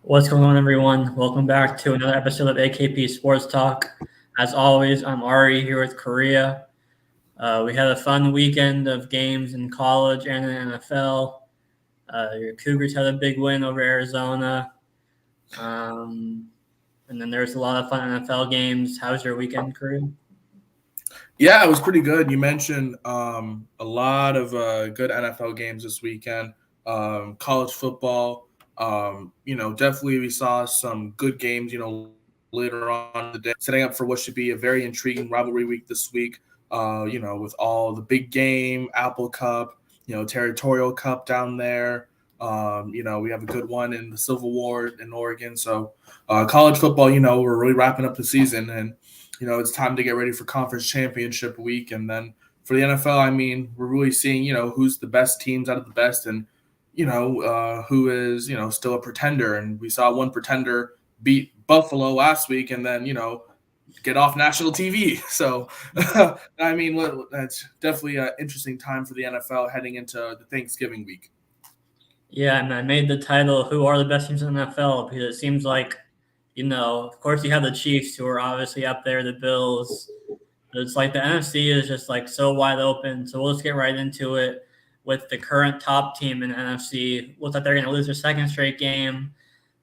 What's going on, everyone? Welcome back to another episode of AKP Sports Talk. As always, I'm Ari here with Korea. We had a fun weekend of games in college and in NFL. Your Cougars had a big win over Arizona. Um, and then there's a lot of fun NFL games. How was your weekend, Korea? Yeah, it was pretty good. You mentioned a lot of good NFL games this weekend. College football. Definitely we saw some good games. Later on in the day, setting up for what should be a very intriguing rivalry week this week. With all the big game, Apple Cup, Territorial Cup down there. We have a good one in the Civil War in Oregon. So, college football. We're really wrapping up the season and it's time to get ready for conference championship week. And then for the NFL, I mean, we're really seeing, who's the best teams out of the best and, who is, still a pretender. And we saw one pretender beat Buffalo last week and then, get off national TV. So, I mean, that's definitely an interesting time for the NFL heading into the Thanksgiving week. Yeah, and I made the title "Who are the best teams in the NFL?" because it seems like, of course, you have the Chiefs, who are obviously up there, the Bills. It's like the NFC is just like so wide open. So we'll just get right into it with the current top team in the NFC. Looks like they're going to lose their second straight game,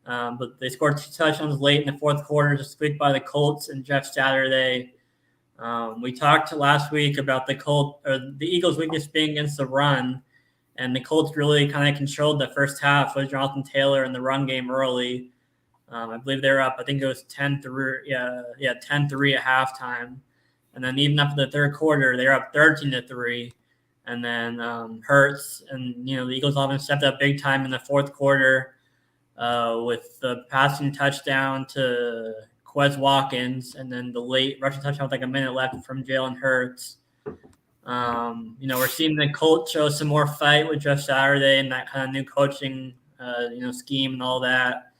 but they scored two touchdowns late in the fourth quarter, just squeaked by the Colts and Jeff Saturday. We talked last week about the Eagles' weakness being against the run, and the Colts really kind of controlled the first half with Jonathan Taylor in the run game early. I believe they were up. I think it was 10-3. Yeah, 10-3 at halftime. And then even after the third quarter, they're up 13-3. And then Hurts and the Eagles offense stepped up big time in the fourth quarter with the passing touchdown to Quez Watkins, and then the late rushing touchdown with like a minute left from Jalen Hurts. We're seeing the Colts show some more fight with Jeff Saturday and that kind of new coaching, scheme and all that.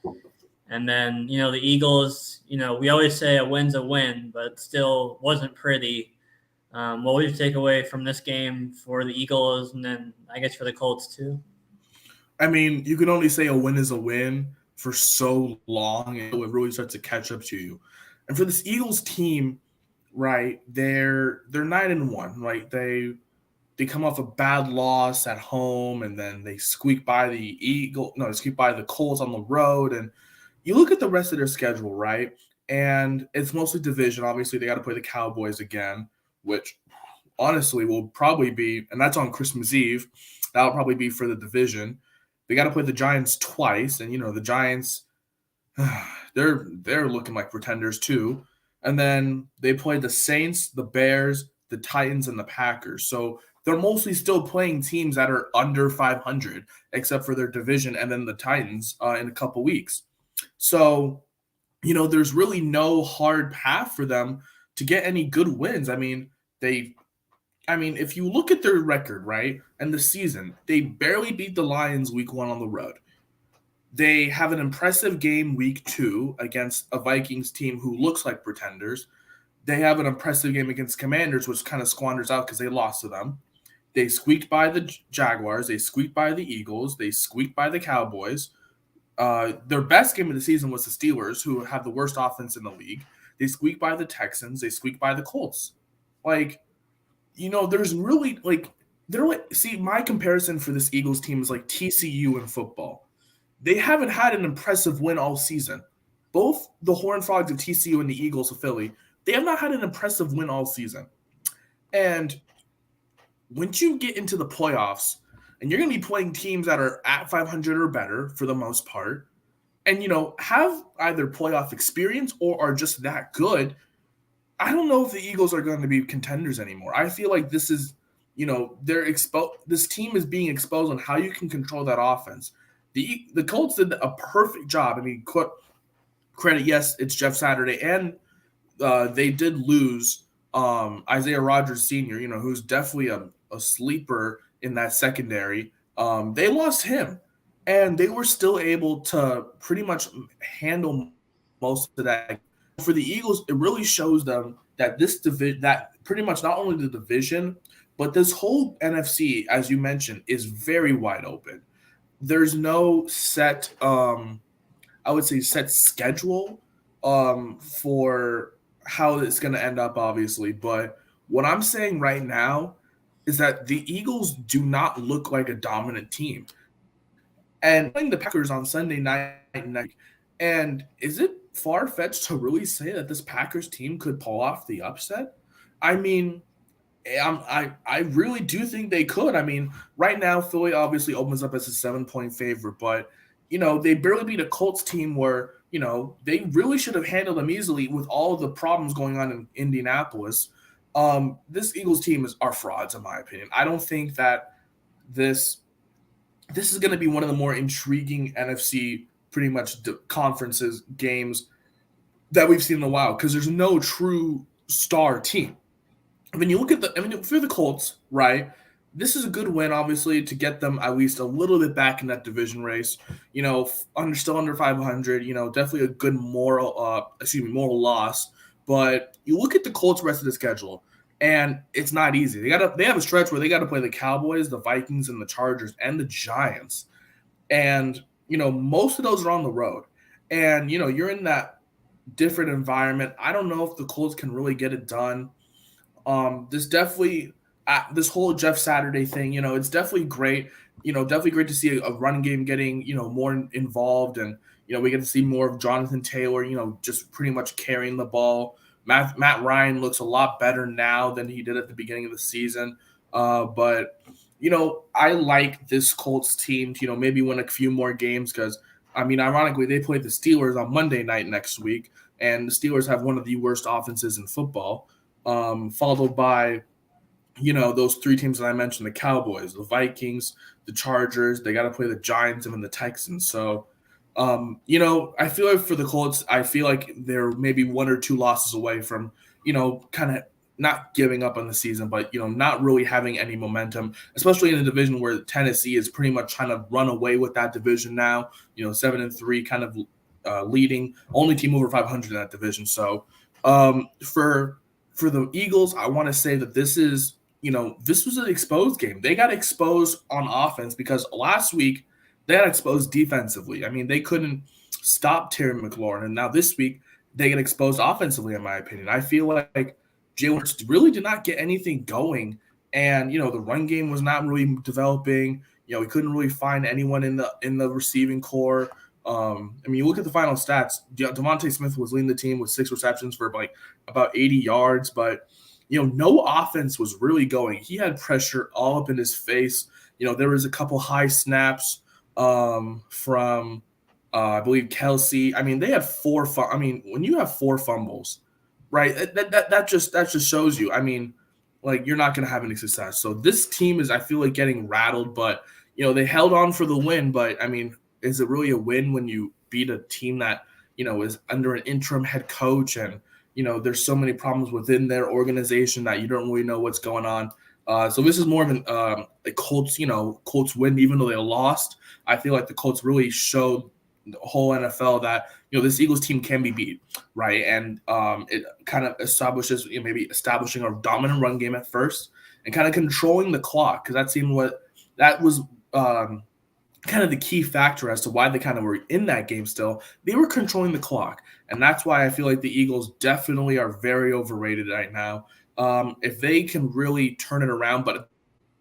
And then, the Eagles, we always say a win's a win, but still wasn't pretty. What would you take away from this game for the Eagles and then I guess for the Colts too? I mean, you can only say a win is a win for so long until it really starts to catch up to you. And for this Eagles team, right, they're 9-1, right? They come off a bad loss at home and then they squeak by they squeak by the Colts on the road. And you look at the rest of their schedule, right? And it's mostly division. Obviously, they got to play the Cowboys again, which honestly will probably be, and that's on Christmas Eve. That'll probably be for the division. They got to play the Giants twice, and the Giants, they're looking like pretenders too. And then they play the Saints, the Bears, the Titans, and the Packers. So they're mostly still playing teams that are under 500, except for their division, and then the Titans in a couple weeks. So there's really no hard path for them to get any good wins. If you look at their record, right, and the season, they barely beat the Lions week 1 on the road. They have an impressive game week 2 against a Vikings team who looks like pretenders. They have an impressive game against Commanders, which kind of squanders out because they lost to them. They squeaked by the Jaguars. They squeaked by the Eagles. They squeaked by the Cowboys. Their best game of the season was the Steelers, who have the worst offense in the league. They squeaked by the Texans. They squeaked by the Colts. There's really see, my comparison for this Eagles team is like TCU in football. They haven't had an impressive win all season. Both the Horned Frogs of TCU and the Eagles of Philly, they have not had an impressive win all season. And once you get into the playoffs, and you're going to be playing teams that are at 500 or better for the most part, and have either playoff experience or are just that good, I don't know if the Eagles are going to be contenders anymore. I feel like this is, this team is being exposed on how you can control that offense. The Colts did a perfect job. I mean, credit, yes, it's Jeff Saturday, and they did lose Isaiah Rodgers Sr., who's definitely a sleeper in that secondary. They lost him, and they were still able to pretty much handle most of that. For the Eagles, it really shows them that that pretty much not only the division, but this whole NFC, as you mentioned, is very wide open. There's no set I would say, set schedule for how it's going to end up, obviously. But what I'm saying right now is that the Eagles do not look like a dominant team. And playing the Packers on Sunday night, and is it far-fetched to really say that this Packers team could pull off the upset? I mean, I really do think they could. I mean, right now Philly obviously opens up as a 7-point favorite, but they barely beat a Colts team where they really should have handled them easily with all of the problems going on in Indianapolis. This Eagles team are frauds, in my opinion. I don't think that this is going to be one of the more intriguing NFC pretty much conferences games that we've seen in a while because there's no true star team. I mean, you look at for the Colts, right? This is a good win, obviously, to get them at least a little bit back in that division race. Still under 500. Definitely a good moral loss. But you look at the Colts' rest of the schedule, and it's not easy. They have a stretch where they got to play the Cowboys, the Vikings, and the Chargers, and the Giants. And most of those are on the road. And you're in that different environment. I don't know if the Colts can really get it done. This whole Jeff Saturday thing, it's definitely great. Definitely great to see a run game getting, more involved, and we get to see more of Jonathan Taylor, just pretty much carrying the ball. Matt Ryan looks a lot better now than he did at the beginning of the season. But I like this Colts team to maybe win a few more games because ironically they play the Steelers on Monday night next week, and the Steelers have one of the worst offenses in football. Followed by, those three teams that I mentioned, the Cowboys, the Vikings, the Chargers. They got to play the Giants and then the Texans. So, I feel like for the Colts, I feel like they're maybe one or two losses away from, kind of not giving up on the season, but, not really having any momentum, especially in a division where Tennessee is pretty much trying to run away with that division now, 7-3 kind of leading, only team over 500 in that division. So, for the Eagles, I want to say that this was an exposed game. They got exposed on offense because last week they got exposed defensively. I mean, they couldn't stop Terry McLaurin, and now this week they get exposed offensively, in my opinion. I feel like Jalen Hurts really did not get anything going, and the run game was not really developing. We couldn't really find anyone in the receiving core. You look at the final stats. Devontae Smith was leading the team with 6 receptions for about 80 yards, but no offense was really going. He had pressure all up in his face. There was a couple high snaps from I believe Kelsey. They had 4. When you have 4 fumbles, right? That just shows you. You're not going to have any success. So this team is, I feel like, getting rattled, but they held on for the win. But is it really a win when you beat a team that, is under an interim head coach and, there's so many problems within their organization that you don't really know what's going on. So this is more of a Colts win, even though they lost. I feel like the Colts really showed the whole NFL that, this Eagles team can be beat, right? And it kind of establishes, maybe establishing a dominant run game at first and kind of controlling the clock, because that was kind of the key factor as to why they kind of were in that game still. They were controlling the clock, and that's why I feel like the Eagles definitely are very overrated right now. If they can really turn it around, but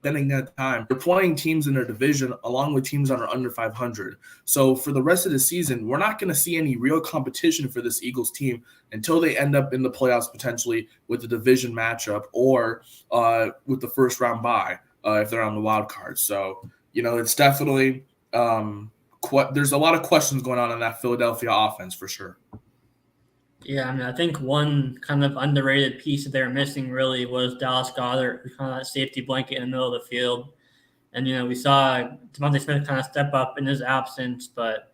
then at that time, they're playing teams in their division along with teams that are under 500. So for the rest of the season, we're not going to see any real competition for this Eagles team until they end up in the playoffs potentially with the division matchup or with the first round bye if they're on the wild card. So, it's definitely there's a lot of questions going on in that Philadelphia offense for sure. Yeah, I think one kind of underrated piece that they're missing really was Dallas Goedert, who's kind of that safety blanket in the middle of the field. And, we saw Devontae Smith kind of step up in his absence, but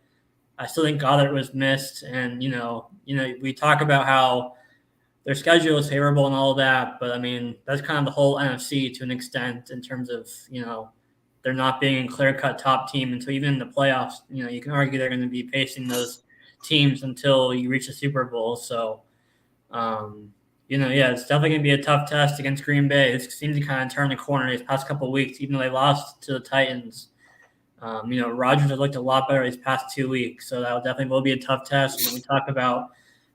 I still think Goddard was missed. And, we talk about how their schedule is favorable and all of that, but, that's kind of the whole NFC to an extent in terms of, they're not being a clear-cut top team until even in the playoffs. You can argue they're going to be facing those teams until you reach the Super Bowl. So, it's definitely going to be a tough test against Green Bay. It seems to kind of turn the corner these past couple of weeks, even though they lost to the Titans. Rodgers has looked a lot better these past 2 weeks, so that definitely will be a tough test. We talk about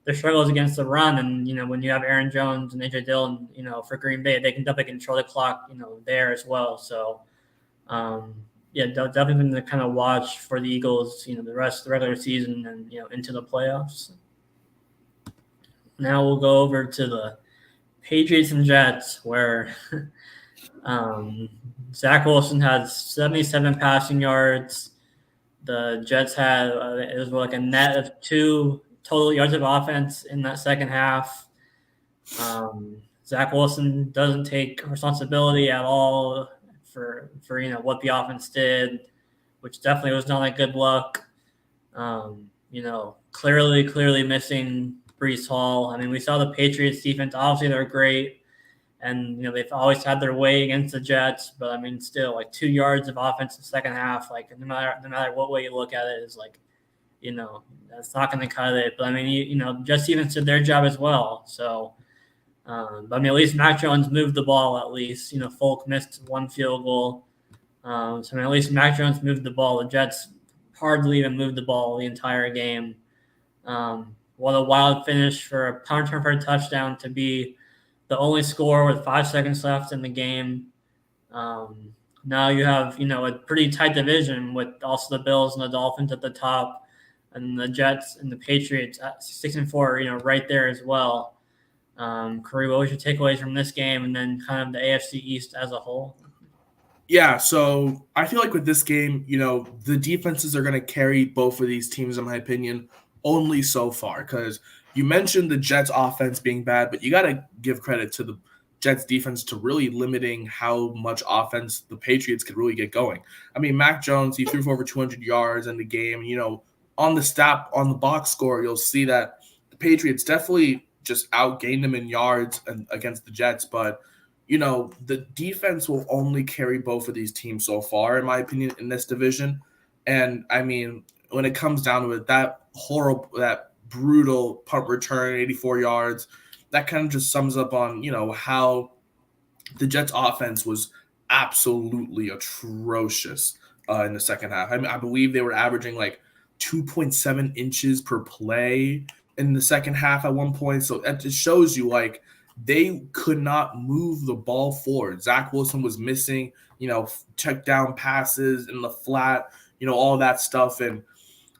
their struggles against the run, and when you have Aaron Jones and AJ Dillon, for Green Bay, they can definitely control the clock, there as well. So, definitely been to kind of watch for the Eagles, the rest of the regular season and into the playoffs. Now we'll go over to the Patriots and Jets, where Zach Wilson had 77 passing yards. The Jets had it was like a net of 2 total yards of offense in that second half. Zach Wilson doesn't take responsibility at all for what the offense did, which definitely was not like good luck. Clearly missing Breece Hall. I mean, we saw the Patriots defense. Obviously, they're great, and they've always had their way against the Jets. But I mean, still, like 2 yards of offense in the second half. Like no matter what way you look at it, is like, that's not going to cut it. But I mean, Jets defense did their job as well. So, but I mean, at least Mac Jones moved the ball. At least Folk missed 1 field goal. So I mean, at least Mac Jones moved the ball. The Jets hardly even moved the ball the entire game. What a wild finish for a punt return for a touchdown to be the only score with 5 seconds left in the game. Now you have, a pretty tight division with also the Bills and the Dolphins at the top, and the Jets and the Patriots at 6-4, right there as well. Corey, what was your takeaways from this game and then kind of the AFC East as a whole? Yeah, so I feel like with this game, the defenses are going to carry both of these teams, in my opinion, only so far. Because you mentioned the Jets offense being bad, but you got to give credit to the Jets defense to really limiting how much offense the Patriots could really get going. I mean, Mac Jones, he threw for over 200 yards in the game. On the box score, you'll see that the Patriots definitely just outgained them in yards against the Jets, but the defense will only carry both of these teams so far, in my opinion, in this division. And I mean, when it comes down to it, that brutal punt return, 84 yards, that kind of just sums up on, how the Jets offense was absolutely atrocious in the second half. I mean, I believe they were averaging like 2.7 inches per play in the second half at one point. So that just shows you like they could not move the ball forward. Zach Wilson was missing, check down passes in the flat, all that stuff. And,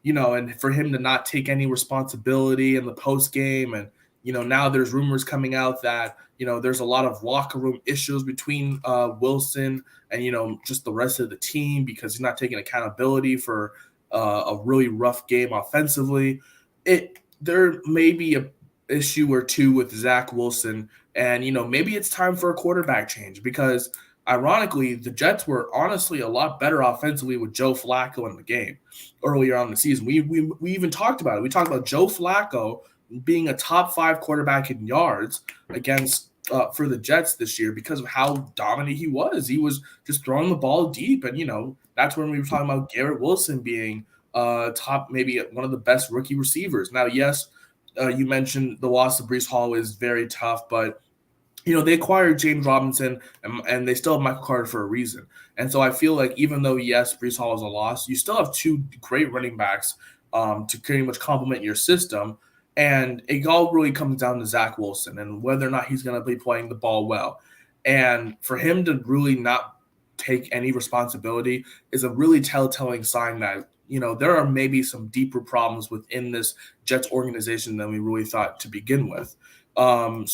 and for him to not take any responsibility in the post game. And, now there's rumors coming out that, there's a lot of locker room issues between Wilson and, just the rest of the team because he's not taking accountability for a really rough game offensively. There may be a issue or two with Zach Wilson, and maybe it's time for a quarterback change because ironically the Jets were honestly a lot better offensively with Joe Flacco in the game earlier on in the season. We even talked about it. We talked about Joe Flacco being a top 5 quarterback in yards against for the Jets this year because of how dominant he was. He was just throwing the ball deep, and that's when we were talking about Garrett Wilson being top, maybe one of the best rookie receivers. Now, yes, you mentioned the loss of Breece Hall is very tough, but they acquired James Robinson and they still have Michael Carter for a reason. And so I feel like even though, yes, Breece Hall is a loss, you still have 2 great running backs to pretty much complement your system. And it all really comes down to Zach Wilson and whether or not he's going to be playing the ball well. And for him to really not take any responsibility is a really telltale sign that there are maybe some deeper problems within this Jets organization than we really thought to begin with. For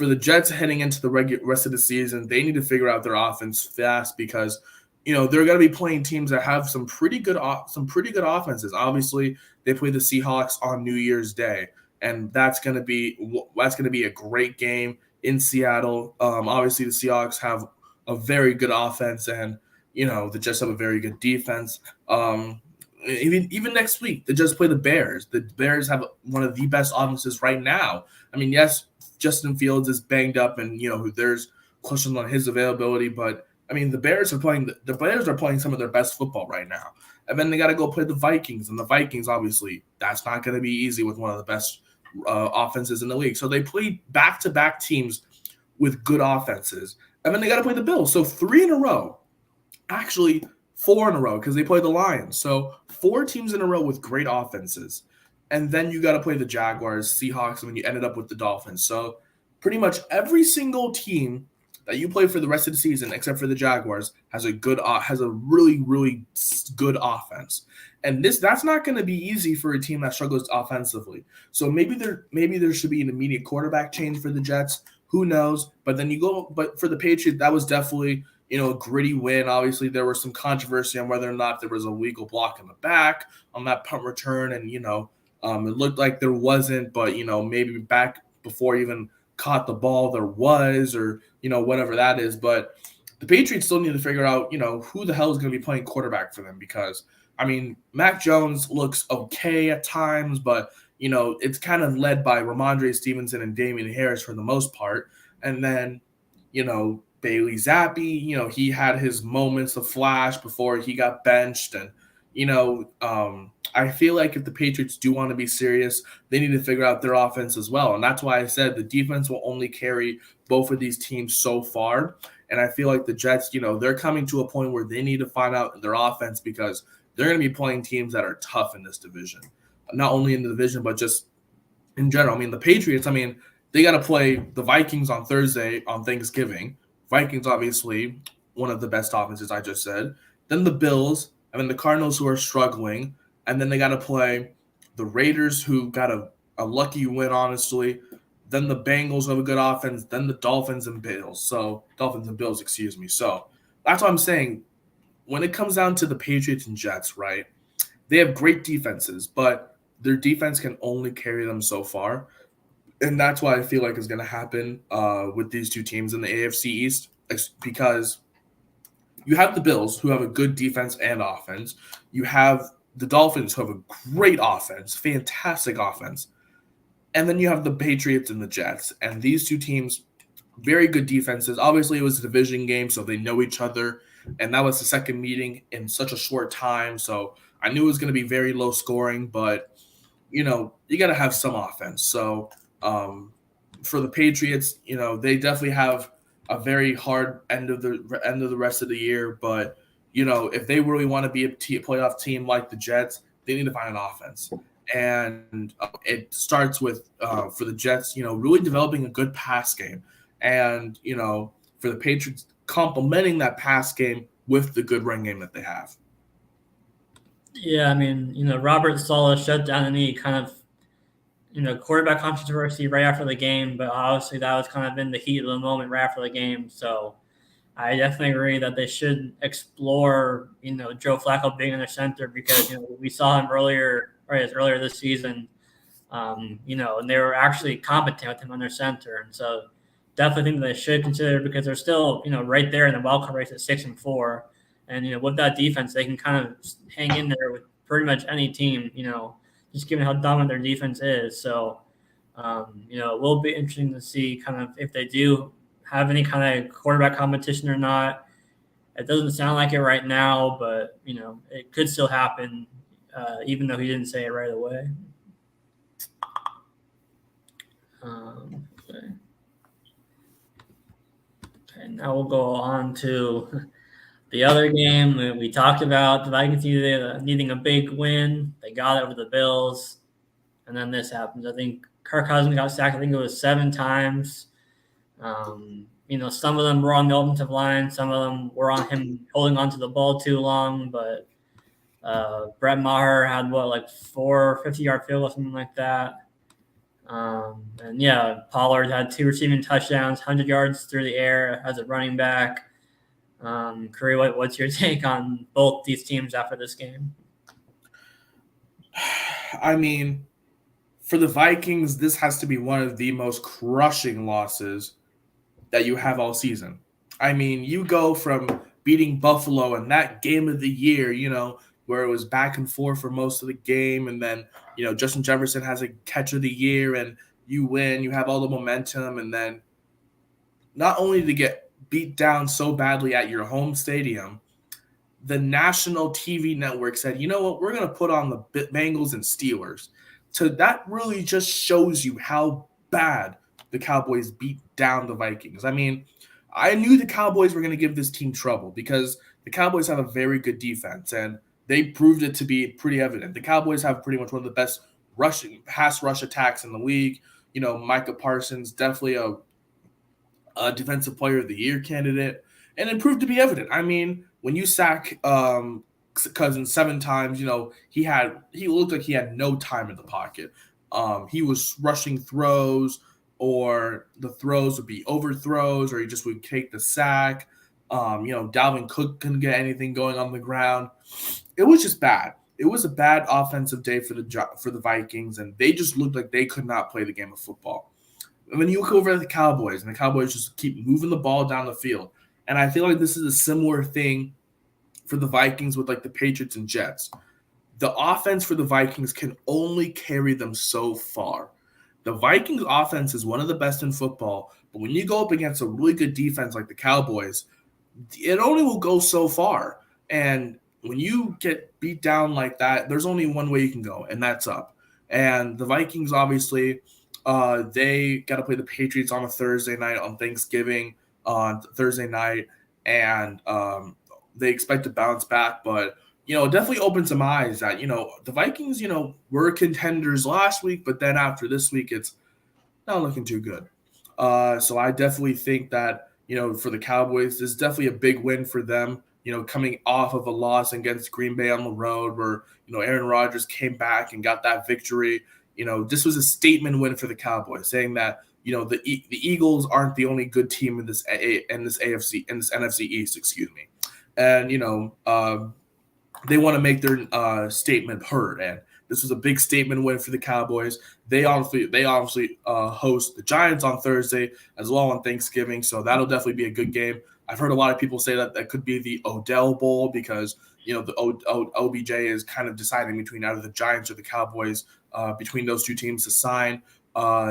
the Jets heading into the rest of the season, they need to figure out their offense fast because, they're going to be playing teams that have some pretty good offenses. Obviously, they play the Seahawks on New Year's Day, and that's going to be a great game in Seattle. Obviously, the Seahawks have a very good offense, and the Jets have a very good defense. Even next week, the Jets play the Bears. The Bears have one of the best offenses right now. I mean, yes, Justin Fields is banged up, and there's questions on his availability. But I mean, the Bears are playing some of their best football right now. And then they got to go play the Vikings, and the Vikings, obviously, that's not going to be easy with one of the best offenses in the league. So they play back-to-back teams with good offenses, and then they got to play the Bills. So 3 in a row. Actually, 4 in a row because they play the Lions. So 4 teams in a row with great offenses. And then you got to play the Jaguars, Seahawks, and then you ended up with the Dolphins. So pretty much every single team that you play for the rest of the season, except for the Jaguars, has a really, really good offense. And that's not going to be easy for a team that struggles offensively. So maybe there should be an immediate quarterback change for the Jets. Who knows? But for the Patriots, that was definitely a gritty win. Obviously, there was some controversy on whether or not there was a legal block in the back on that punt return, and it looked like there wasn't, but maybe back before even caught the ball there was, or whatever that is. But the Patriots still need to figure out who the hell is going to be playing quarterback for them, because Mac Jones looks okay at times, but it's kind of led by Ramondre Stevenson and Damian Harris for the most part. And then Bailey Zappi, he had his moments of flash before he got benched. And I feel like if the Patriots do want to be serious, they need to figure out their offense as well. And that's why I said the defense will only carry both of these teams so far. And I feel like the Jets, they're coming to a point where they need to find out their offense, because they're going to be playing teams that are tough in this division. Not only in the division, but just in general. The Patriots, they got to play the Vikings on Thursday on Thanksgiving. Vikings, obviously, one of the best offenses I just said. Then the Bills, and then the Cardinals, who are struggling. And then they got to play the Raiders, who got a lucky win, honestly. Then the Bengals have a good offense. Then the Dolphins and Bills. So that's what I'm saying. When it comes down to the Patriots and Jets, right, they have great defenses, but their defense can only carry them so far. And that's why I feel like is going to happen with these two teams in the AFC East, because you have the Bills, who have a good defense and offense. You have the Dolphins, who have a great offense, fantastic offense. And then you have the Patriots and the Jets. And these two teams, very good defenses. Obviously, it was a division game, so they know each other. And that was the second meeting in such a short time. So I knew it was going to be very low scoring, but, you got to have some offense. So for the Patriots, they definitely have a very hard end of the rest of the year. But, if they really want to be a playoff team like the Jets, they need to find an offense. And it starts with, for the Jets, really developing a good pass game. And, for the Patriots, complementing that pass game with the good run game that they have. Yeah, Robert Saleh shut down any kind of, quarterback controversy right after the game, but obviously that was kind of in the heat of the moment right after the game. So I definitely agree that they should explore, Joe Flacco being in their center, because, we saw him earlier this season, and they were actually competent with him on their center. And so definitely think that they should consider, because they're still, right there in the wild card race at 6-4. And, with that defense, they can kind of hang in there with pretty much any team, just given how dominant their defense is. So, it will be interesting to see kind of if they do have any kind of quarterback competition or not. It doesn't sound like it right now, but, it could still happen, even though he didn't say it right away. Okay. Now we'll go on to the other game. We talked about the Vikings needing a big win. They got it over the Bills. And then this happens. I think Kirk Cousins got sacked, I think it was 7 times. Some of them were on the offensive line. Some of them were on him holding onto the ball too long. But Brett Maher had, 4 50-yard field goals, something like that. And yeah, Pollard had 2 receiving touchdowns, 100 yards through the air as a running back. Curry, what's your take on both these teams after this game? For the Vikings, this has to be one of the most crushing losses that you have all season. You go from beating Buffalo in that game of the year, where it was back and forth for most of the game, and then, Justin Jefferson has a catch of the year, and you win, you have all the momentum, and then not only to get beat down so badly at your home stadium, the national TV network said, you know what, we're going to put on the Bengals and Steelers. So that really just shows you how bad the Cowboys beat down the Vikings. I knew the Cowboys were going to give this team trouble, because the Cowboys have a very good defense, and they proved it to be pretty evident. The Cowboys have pretty much one of the best pass rush attacks in the league. Micah Parsons, definitely a defensive player of the year candidate, and it proved to be evident. I mean, when you sack Cousins 7 times, he looked like he had no time in the pocket. He was rushing throws, or the throws would be overthrows, or he just would take the sack. Dalvin Cook couldn't get anything going on the ground. It was just bad. It was a bad offensive day for the Vikings, and they just looked like they could not play the game of football. And then you look over at the Cowboys, and the Cowboys just keep moving the ball down the field. And I feel like this is a similar thing for the Vikings with like the Patriots and Jets. The offense for the Vikings can only carry them so far. The Vikings offense is one of the best in football, but when you go up against a really good defense like the Cowboys, it only will go so far. And when you get beat down like that, there's only one way you can go, and that's up. And the Vikings, obviously, they got to play the Patriots on a Thursday night, on Thanksgiving on Thursday night, and they expect to bounce back. But, it definitely opened some eyes that, the Vikings, were contenders last week, but then after this week, it's not looking too good. So I definitely think that, for the Cowboys, this is definitely a big win for them, coming off of a loss against Green Bay on the road where, Aaron Rodgers came back and got that victory. This was a statement win for the Cowboys, saying that, the Eagles aren't the only good team in this NFC East, excuse me. And, they want to make their statement heard. And this was a big statement win for the Cowboys. They obviously host the Giants on Thursday as well on Thanksgiving, so that'll definitely be a good game. I've heard a lot of people say that could be the Odell Bowl because the OBJ is kind of deciding between either the Giants or the Cowboys, between those two teams to sign.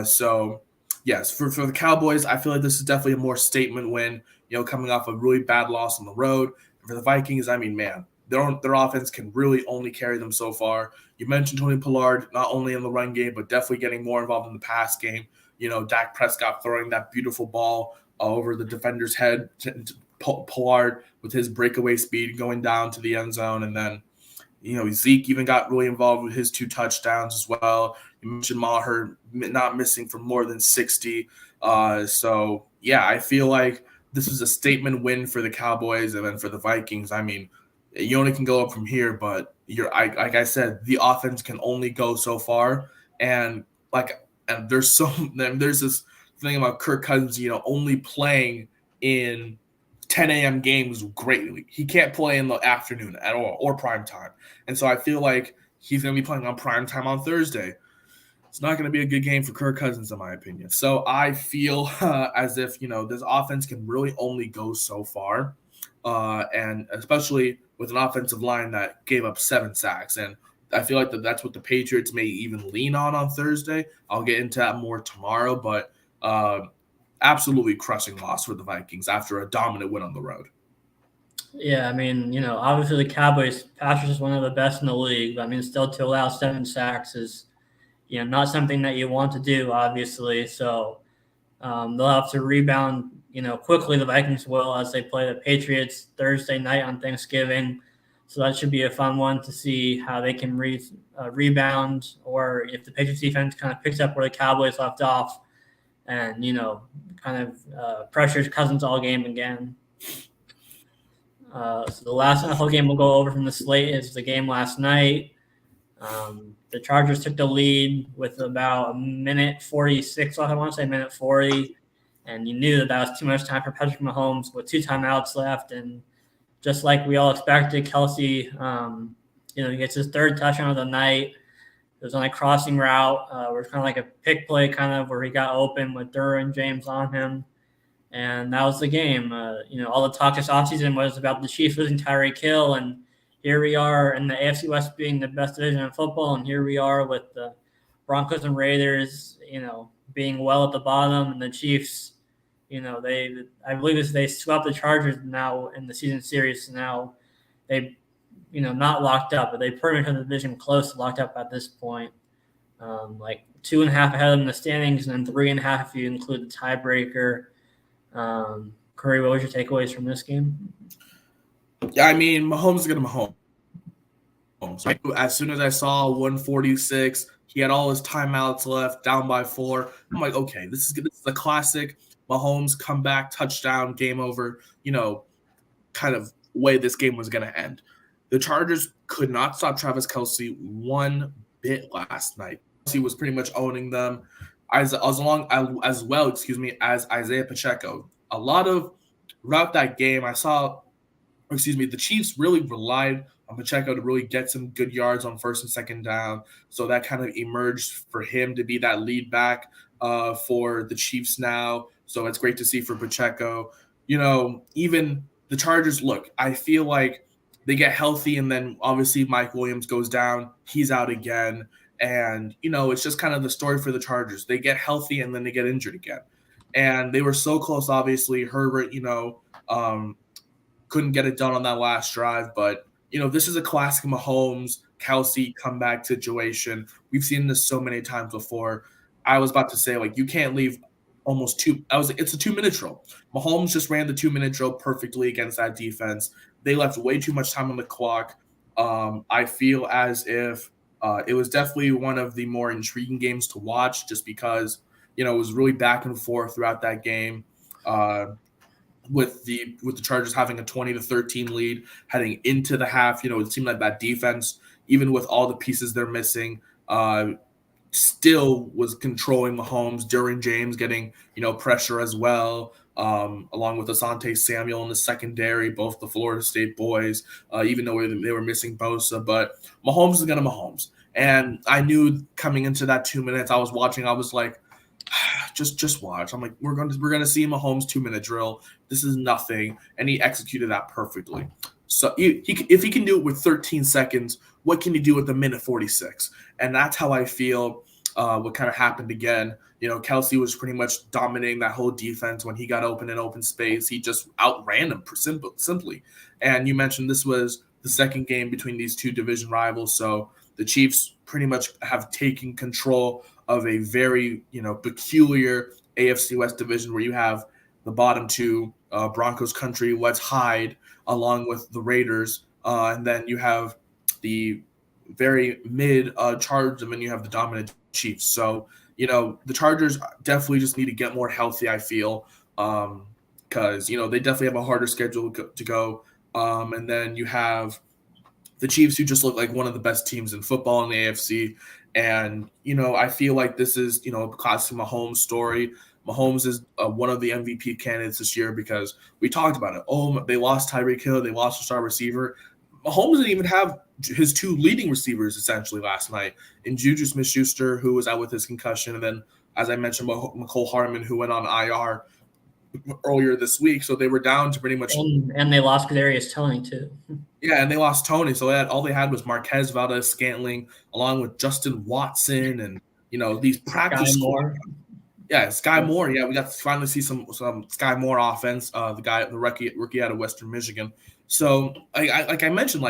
So yes, for the Cowboys, I feel like this is definitely a more statement win. Coming off a really bad loss on the road. And for the Vikings, I mean, man, their offense can really only carry them so far. You mentioned Tony Pollard, not only in the run game, but definitely getting more involved in the pass game. Dak Prescott throwing that beautiful ball over the defender's head to Pollard with his breakaway speed going down to the end zone. And then, Zeke even got really involved with his 2 touchdowns as well. You mentioned Maher not missing for more than 60. So, yeah, I feel like this is a statement win for the Cowboys. And then for the Vikings, I mean, you only can go up from here, but like I said, the offense can only go so far. And there's this thing about Kirk Cousins, only playing in 10 a.m. games greatly. He can't play in the afternoon at all or prime time. And so I feel like he's going to be playing on prime time on Thursday. It's not going to be a good game for Kirk Cousins, in my opinion. So I feel as if, this offense can really only go so far. And especially with an offensive line that gave up 7 sacks. And I feel like that's what the Patriots may even lean on Thursday. I'll get into that more tomorrow, but absolutely crushing loss for the Vikings after a dominant win on the road. Yeah, I mean, obviously the Cowboys pass rush is one of the best in the league, but I mean, still to allow 7 sacks is, not something that you want to do, obviously. So they'll have to rebound, quickly. The Vikings will, as they play the Patriots Thursday night on Thanksgiving. So that should be a fun one to see how they can rebound, or if the Patriots defense kind of picks up where the Cowboys left off and, kind of pressures Cousins all game again. So the last NFL game we'll go over from the slate is the game last night. The Chargers took the lead with about a minute 46 left. I want to say minute 40. And you knew that was too much time for Patrick Mahomes with 2 timeouts left. And just like we all expected, Kelsey, he gets his 3rd touchdown of the night. It was on a crossing route where it's kind of like a pick play where he got open with Derwin James on him. And that was the game. All the talk this offseason was about the Chiefs losing Tyreek Hill, and here we are in the AFC West being the best division in football, and here we are with the Broncos and Raiders, being well at the bottom, and the Chiefs, I believe they swept the Chargers now in the season series. Now they, not locked up, but they pretty much have the division close to locked up at this point. 2.5 ahead of them in the standings, and then 3.5 if you include the tiebreaker. Curry, what was your takeaways from this game? Yeah, I mean, Mahomes is going to Mahomes. Right? As soon as I saw 146, he had all his timeouts left, down by 4. I'm like, okay, this is a classic Mahomes comeback, touchdown, game over, kind of way this game was going to end. The Chargers could not stop Travis Kelce one bit last night. He was pretty much owning them as well, as Isaiah Pacheco. A lot of throughout that game, the Chiefs really relied on Pacheco to really get some good yards on first and second down. So that kind of emerged for him to be that lead back for the Chiefs now. So it's great to see for Pacheco. Even the Chargers, look, I feel like they get healthy and then obviously Mike Williams goes down. He's out again. And, it's just kind of the story for the Chargers. They get healthy and then they get injured again. And they were so close, obviously. Herbert, couldn't get it done on that last drive. But, this is a classic Mahomes, Kelce comeback situation. We've seen this so many times before. I was about to say, you can't leave it's a 2-minute drill. Mahomes just ran the 2-minute drill perfectly against that defense. They left way too much time on the clock. I feel as if it was definitely one of the more intriguing games to watch just because, it was really back and forth throughout that game. With the Chargers having a 20-13 lead heading into the half, it seemed like that defense, even with all the pieces they're missing, still was controlling Mahomes. Derwin James getting, pressure as well, along with Asante Samuel in the secondary, both the Florida State boys, even though they were missing Bosa. But Mahomes is going to Mahomes. And I knew coming into that 2 minutes, I was watching, I was like, just watch. I'm like, we're gonna see Mahomes 2-minute drill. This is nothing, and he executed that perfectly. So if he can do it with 13 seconds, what can he do with a minute 46? And that's how I feel. What kind of happened again? Kelce was pretty much dominating that whole defense when he got open in open space. He just outran them simply. And you mentioned this was the second game between these two division rivals, so the Chiefs pretty much have taken control of a very, peculiar AFC West division where you have the bottom two, Broncos country, Let's Hide, along with the Raiders. And then you have the very mid Chargers, and then you have the dominant Chiefs. So, the Chargers definitely just need to get more healthy, I feel, because, they definitely have a harder schedule to go. And then you have the Chiefs, who just look like one of the best teams in football in the AFC. And, I feel like this is, a classic Mahomes story. Mahomes is one of the MVP candidates this year because we talked about it. Oh, they lost Tyreek Hill. They lost a star receiver. Mahomes didn't even have his two leading receivers essentially last night in Juju Smith-Schuster, who was out with his concussion, and then, as I mentioned, Mecole Hardman, who went on IR earlier this week. So they were down to pretty much. And they lost Kadarius Toney too. Yeah, and they lost Toney. So all they had was Marquez Valdes-Scantling, along with Justin Watson, and these practice Moore. Yeah, Sky Moore. Yeah, we got to finally see some Sky Moore offense. The rookie out of Western Michigan. So, like I mentioned,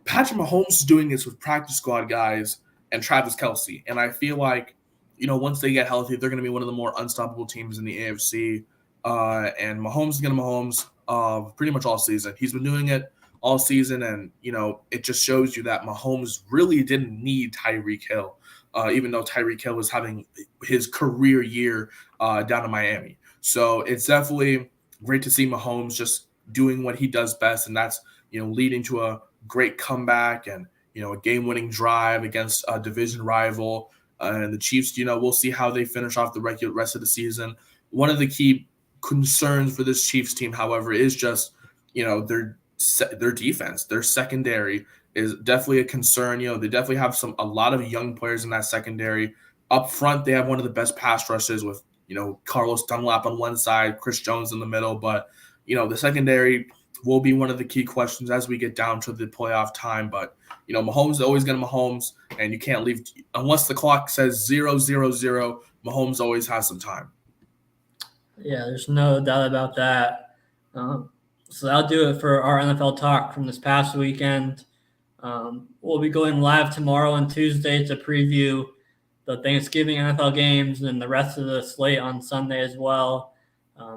Patrick Mahomes is doing this with practice squad guys and Travis Kelce, and I feel like once they get healthy, they're going to be one of the more unstoppable teams in the AFC. And Mahomes is going to Mahomes pretty much all season. He's been doing it all season, and it just shows you that Mahomes really didn't need Tyreek Hill. Even though Tyreek Hill was having his career year down in Miami. So it's definitely great to see Mahomes just doing what he does best, and that's, leading to a great comeback and, a game-winning drive against a division rival. And the Chiefs, we'll see how they finish off the rest of the season. One of the key concerns for this Chiefs team, however, is just, their defense, their secondary is definitely a concern. They definitely have a lot of young players in that secondary. Up front, they have one of the best pass rushes with, Carlos Dunlap on one side, Chris Jones in the middle. But, the secondary will be one of the key questions as we get down to the playoff time. But, Mahomes is always going to Mahomes, and you can't leave unless the clock says 0-0-0. Mahomes always has some time. Yeah, there's no doubt about that. So that'll do it for our NFL talk from this past weekend. We'll be going live tomorrow and Tuesday to preview the Thanksgiving NFL games and the rest of the slate on Sunday as well.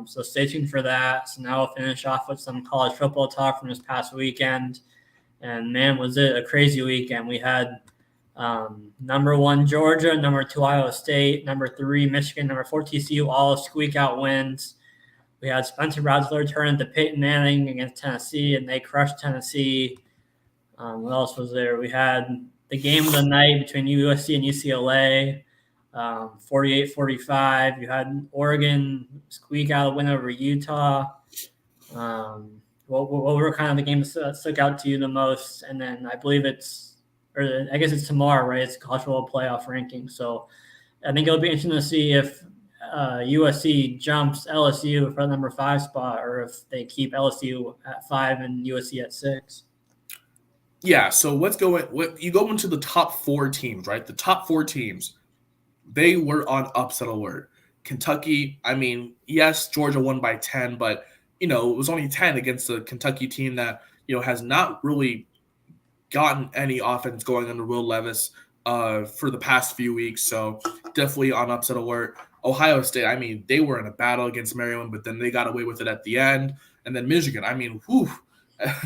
So stay tuned for that. So now we'll finish off with some college football talk from this past weekend. And man, was it a crazy weekend. We had number 1 Georgia, number 2 Iowa State, number 3 Michigan, number 4 TCU, all squeak out wins. We had Spencer Rattler turn into Peyton Manning against Tennessee, and they crushed Tennessee. What else was there? We had the game of the night between USC and UCLA, 48-45. You had Oregon squeak out a win over Utah. What were kind of the games that stuck out to you the most? And then I believe I guess it's tomorrow, right? It's college football playoff ranking. So I think it'll be interesting to see if USC jumps LSU for the number 5 spot, or if they keep LSU at 5 and USC at 6. Yeah, so you go into the top 4 teams, right? The top 4 teams, they were on upset alert. Kentucky, I mean, yes, Georgia won by 10, but it was only 10 against the Kentucky team that has not really gotten any offense going under Will Levis for the past few weeks. So definitely on upset alert. Ohio State, I mean, they were in a battle against Maryland, but then they got away with it at the end. And then Michigan, I mean,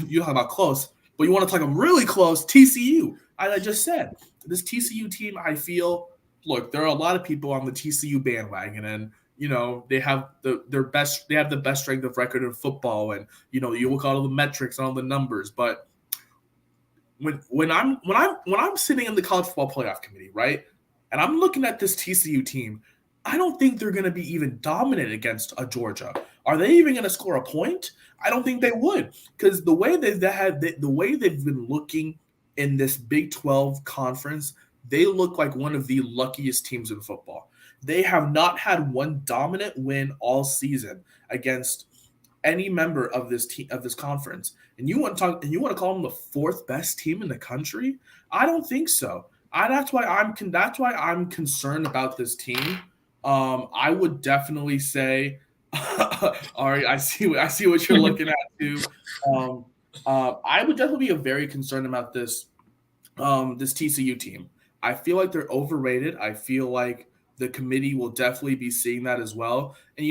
you talk about close. But you want to talk about really close, TCU. I just said, this TCU team, I feel, look, there are a lot of people on the TCU bandwagon, and they have the best strength of record in football, and you look at all the metrics and all the numbers. But when I'm sitting in the college football playoff committee, right, and I'm looking at this TCU team, I don't think they're going to be even dominant against a Georgia. Are they even going to score a point? I don't think they would, because the way they've been looking in this Big 12 conference, they look like one of the luckiest teams in football. They have not had one dominant win all season against any member of this conference. And you want to call them the 4th best team in the country? I don't think so. That's why I'm concerned about this team. I would definitely say, all right, I see what you're looking at too. I would definitely be very concerned about this TCU team. I feel like they're overrated. I feel like the committee will definitely be seeing that as well. And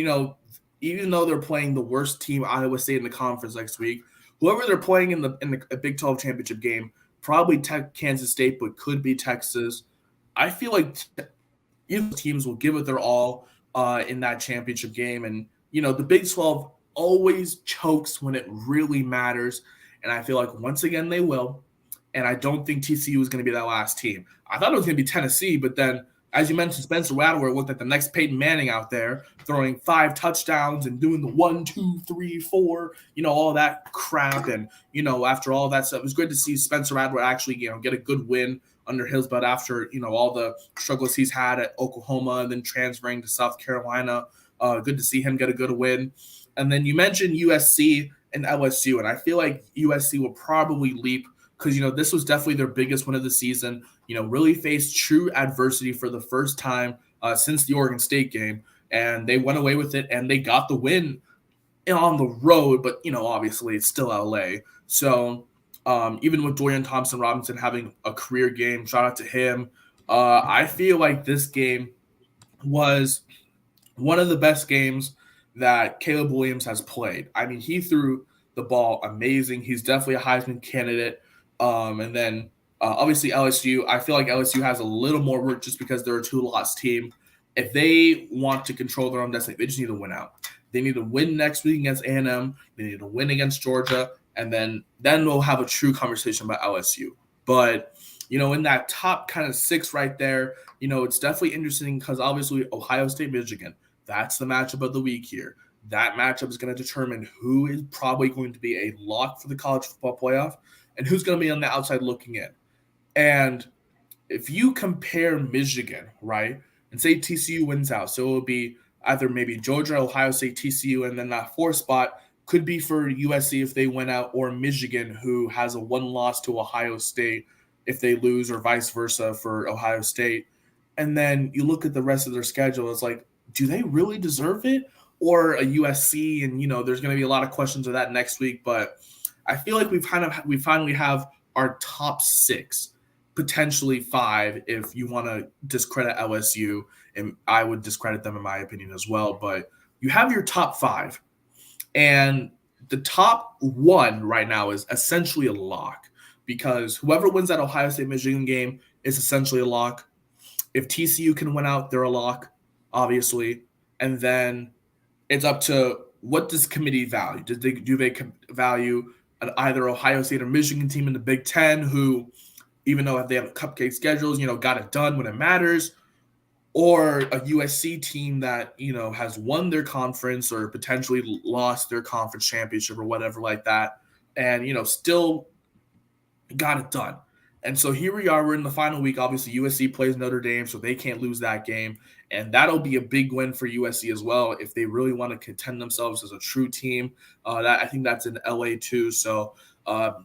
even though they're playing the worst team, Iowa State, in the conference next week, whoever they're playing in the Big 12 championship game, probably Kansas State, but could be Texas. I feel like either teams will give it their all in that championship game. And, the Big 12 always chokes when it really matters. And I feel like once again they will. And I don't think TCU is going to be that last team. I thought it was going to be Tennessee, but then, as you mentioned, Spencer Rattler looked like the next Peyton Manning out there, throwing 5 touchdowns and doing the 1, 2, 3, 4, all that crap. And, after all that stuff, it was good to see Spencer Rattler actually, get a good win under his belt after, all the struggles he's had at Oklahoma and then transferring to South Carolina. Good to see him get a good win. And then you mentioned USC and LSU, and I feel like USC will probably leap because, this was definitely their biggest win of the season, really faced true adversity for the first time since the Oregon State game, and they went away with it, and they got the win on the road, but, obviously it's still LA. So even with Dorian Thompson-Robinson having a career game, shout out to him, I feel like this game was one of the best games that Caleb Williams has played. I mean, he threw the ball amazing. He's definitely a Heisman candidate. And then obviously LSU, I feel like LSU has a little more work just because they're a 2-loss team. If they want to control their own destiny, they just need to win out. They need to win next week against A&M. They need to win against Georgia. And then we'll have a true conversation about LSU. But, in that top kind of 6 right there, it's definitely interesting because obviously Ohio State, Michigan, that's the matchup of the week here. That matchup is going to determine who is probably going to be a lock for the college football playoff and who's going to be on the outside looking in. And if you compare Michigan, right, and say TCU wins out, so it would be either maybe Georgia, Ohio State, TCU, and then that 4th spot could be for USC if they win out, or Michigan, who has a 1 loss to Ohio State if they lose, or vice versa for Ohio State. And then you look at the rest of their schedule, it's like, do they really deserve it? Or a USC, and there's going to be a lot of questions of that next week, but I feel like we finally have our top 6, potentially 5 if you want to discredit LSU, and I would discredit them in my opinion as well. But you have your top 5, and the top 1 right now is essentially a lock because whoever wins that Ohio State Michigan game is essentially a lock. If TCU can win out, they're a lock, obviously, and then it's up to what does committee value? Do they value either Ohio State or Michigan team in the Big Ten who, even though they have cupcake schedules, got it done when it matters, or a USC team that has won their conference or potentially lost their conference championship or whatever like that, and still got it done. And so here we are. We're in the final week. Obviously, USC plays Notre Dame, so they can't lose that game. And that'll be a big win for USC as well if they really want to contend themselves as a true team. I think that's in LA too. So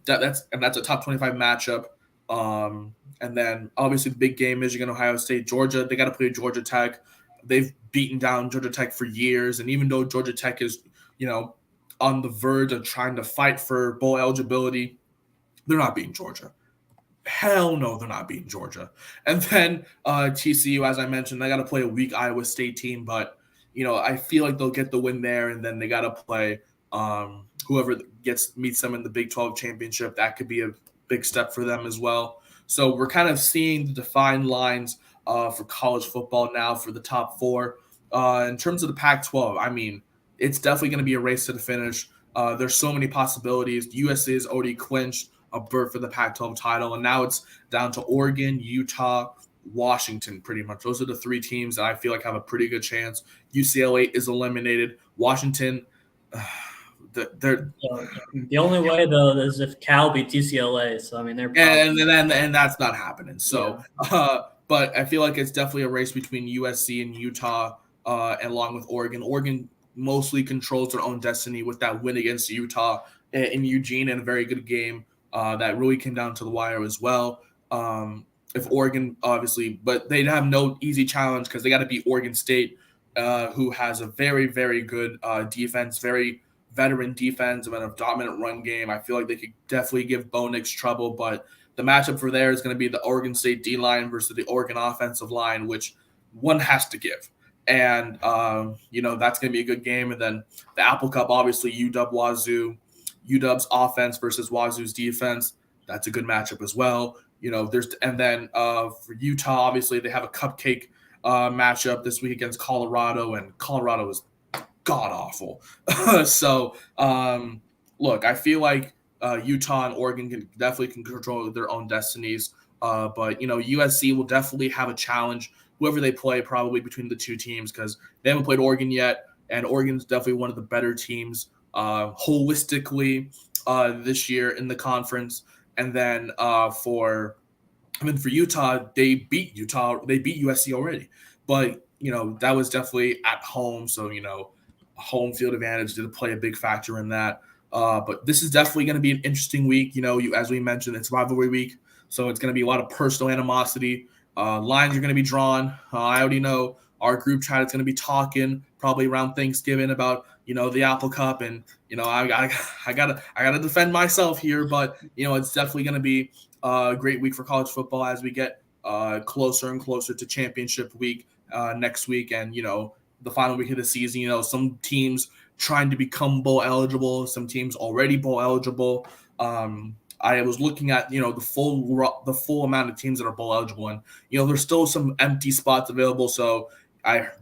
that's a top 25 matchup. And then obviously the big game, Michigan, Ohio State, Georgia. They got to play Georgia Tech. They've beaten down Georgia Tech for years, and even though Georgia Tech is on the verge of trying to fight for bowl eligibility, they're not beating Georgia. Hell no, they're not beating Georgia. And then TCU, as I mentioned, they got to play a weak Iowa State team, but I feel like they'll get the win there, and then they got to play whoever meets them in the Big 12 championship. That could be a big step for them as well. So we're kind of seeing the defined lines for college football now for the top 4. In terms of the Pac-12, I mean, it's definitely going to be a race to the finish. There's so many possibilities. USC has already clinched a berth for the Pac-12 title, and now it's down to Oregon, Utah, Washington, pretty much. Those are the 3 teams that I feel like have a pretty good chance. UCLA is eliminated. Washington, they're the only way though is if Cal beats UCLA. So I mean, they're and that's not happening. So, but I feel like it's definitely a race between USC and Utah, along with Oregon. Oregon mostly controls their own destiny with that win against Utah in Eugene, and a very good game. That really came down to the wire as well. If Oregon, obviously, but they'd have no easy challenge because they got to beat Oregon State, who has a very, very good defense, very veteran defense, and a dominant run game. I feel like they could definitely give Bo Nix trouble, but the matchup for there is going to be the Oregon State D-line versus the Oregon offensive line, which one has to give. And, that's going to be a good game. And then the Apple Cup, obviously, UW Wazoo. UW's offense versus Wazoo's defense. That's a good matchup as well. For Utah, obviously they have a cupcake matchup this week against Colorado, and Colorado is god awful. So look, I feel like Utah and Oregon can control their own destinies. But USC will definitely have a challenge, whoever they play, probably between the 2 teams, because they haven't played Oregon yet, and Oregon's definitely one of the better teams holistically this year in the conference. And then for Utah, they beat USC already, but that was definitely at home, so home field advantage did play a big factor in that. But this is definitely going to be an interesting week. As we mentioned, it's rivalry week, so it's going to be a lot of personal animosity. Lines are going to be drawn. I already know our group chat is going to be talking probably around Thanksgiving about the Apple Cup, and I gotta defend myself here, but it's definitely going to be a great week for college football as we get closer and closer to championship week next week, and the final week of the season. Some teams trying to become bowl eligible, some teams already bowl eligible. I was looking at the full amount of teams that are bowl eligible, and there's still some empty spots available. So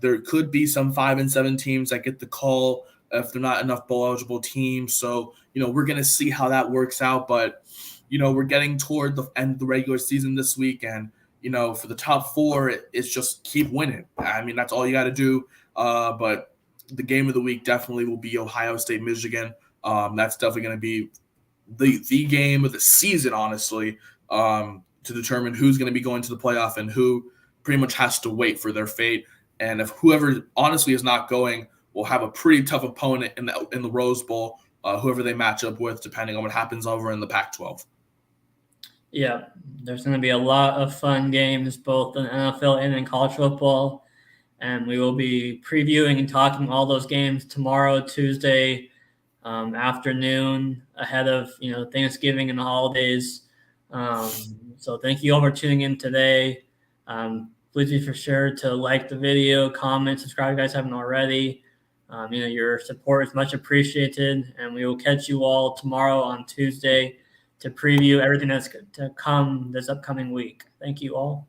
there could be some 5 and 7 teams that get the call if they're not enough bowl eligible teams. So we're gonna see how that works out. But we're getting toward the end of the regular season this week, and for the top 4, it's just keep winning. I mean, that's all you got to do. But the game of the week definitely will be Ohio State, Michigan. That's definitely going to be the game of the season, honestly, to determine who's going to be going to the playoff and who pretty much has to wait for their fate. And if whoever honestly is not going will have a pretty tough opponent in the Rose Bowl, whoever they match up with, depending on what happens over in the Pac-12. Yeah, there's going to be a lot of fun games, both in NFL and in college football. And we will be previewing and talking all those games tomorrow, Tuesday afternoon, ahead of Thanksgiving and the holidays. So thank you all for tuning in today. Please be for sure to like the video, comment, subscribe if you guys haven't already. Your support is much appreciated, and we will catch you all tomorrow on Tuesday to preview everything that's to come this upcoming week. Thank you all.